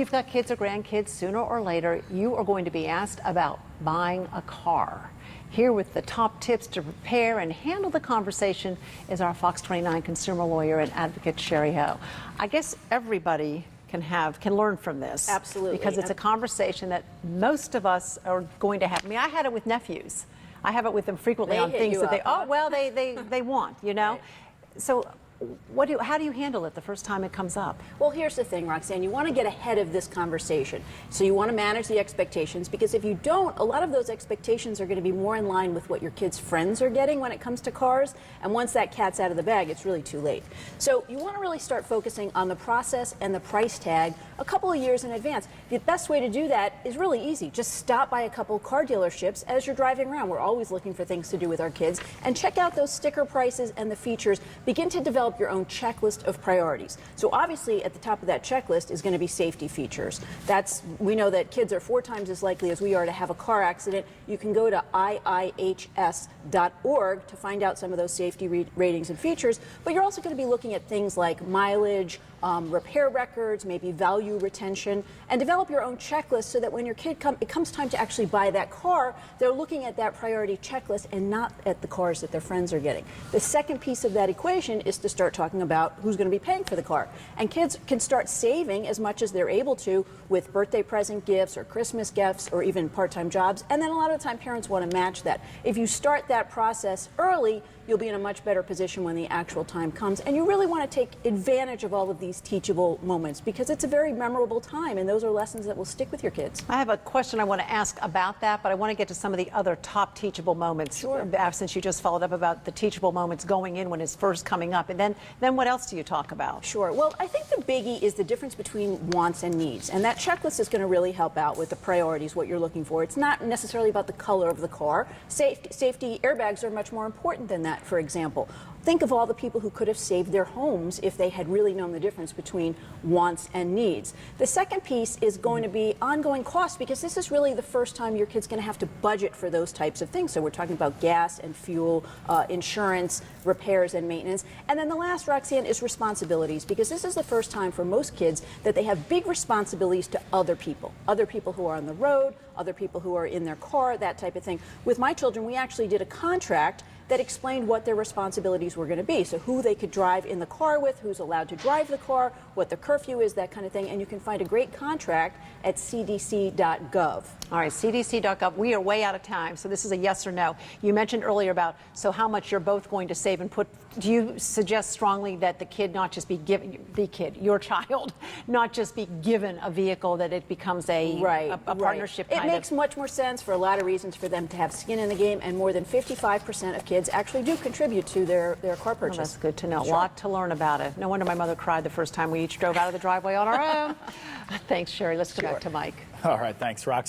You've got kids or grandkids, sooner or later, you are going to be asked about buying a car. Here with the top tips to prepare and handle the conversation is our Fox 29 consumer lawyer and advocate, Shari. I guess everybody can learn from this. Absolutely. Because it's a conversation that most of us are going to have. I mean, I had it with nephews. I have it with them frequently on things that they want, you know? Right. So how do you handle it the first time it comes up? Well, here's the thing, Roxanne. You want to get ahead of this conversation. So you want to manage the expectations, because if you don't, a lot of those expectations are going to be more in line with what your kids' friends are getting when it comes to cars. And once that cat's out of the bag, it's really too late. So you want to really start focusing on the process and the price tag a couple of years in advance. The best way to do that is really easy. Just stop by a couple car dealerships as you're driving around. We're always looking for things to do with our kids. And check out those sticker prices and the features. Begin to develop your own checklist of priorities. So obviously at the top of that checklist is going to be safety features. We know that kids are 4 times as likely as we are to have a car accident. You can go to iihs.org to find out some of those safety ratings and features, but you're also going to be looking at things like mileage, repair records, maybe value retention, and develop your own checklist so that when your kid it comes time to actually buy that car, they're looking at that priority checklist and not at the cars that their friends are getting. The second piece of that equation is to start talking about who's going to be paying for the car. And kids can start saving as much as they're able to with birthday present gifts or Christmas gifts or even part-time jobs. And then a lot of the time parents want to match that. If you start that process early, you'll be in a much better position when the actual time comes. And you really want to take advantage of all of these teachable moments, because it's a very memorable time, and those are lessons that will stick with your kids. I have a question I want to ask about that, but I want to get to some of the other top teachable moments. Sure. Since you just followed up about the teachable moments going in when it's first coming up. And then what else do you talk about? Sure. Well, I think the biggie is the difference between wants and needs. And that checklist is going to really help out with the priorities, what you're looking for. It's not necessarily about the color of the car. Safety airbags are much more important than that, for example. Think of all the people who could have saved their homes if they had really known the difference between wants and needs. The second piece is going to be ongoing costs, because this is really the first time your kid's going to have to budget for those types of things. So we're talking about gas and fuel, insurance, repairs and maintenance. And then the last, Roxanne, is responsibilities, because this is the first time for most kids that they have big responsibilities to other people who are on the road, other people who are in their car, that type of thing. With my children, we actually did a contract that explained what their responsibilities were going to be. So who they could drive in the car with, who's allowed to drive the car, what the curfew is, that kind of thing. And you can find a great contract at cdc.gov. All right, cdc.gov. We are way out of time, so this is a yes or no. You mentioned earlier about how much you're both going to save and put. Do you suggest strongly that the kid not just be given, your child, not just be given a vehicle, that it becomes a partnership kind of? It makes much more sense for a lot of reasons for them to have skin in the game, and more than 55% of kids actually do contribute to their car purchase. Well, that's good to know. Sure. A lot to learn about it. No wonder my mother cried the first time we each drove out of the driveway on our own. Thanks, Shari. Let's go back to Mike. All right, thanks, Rox.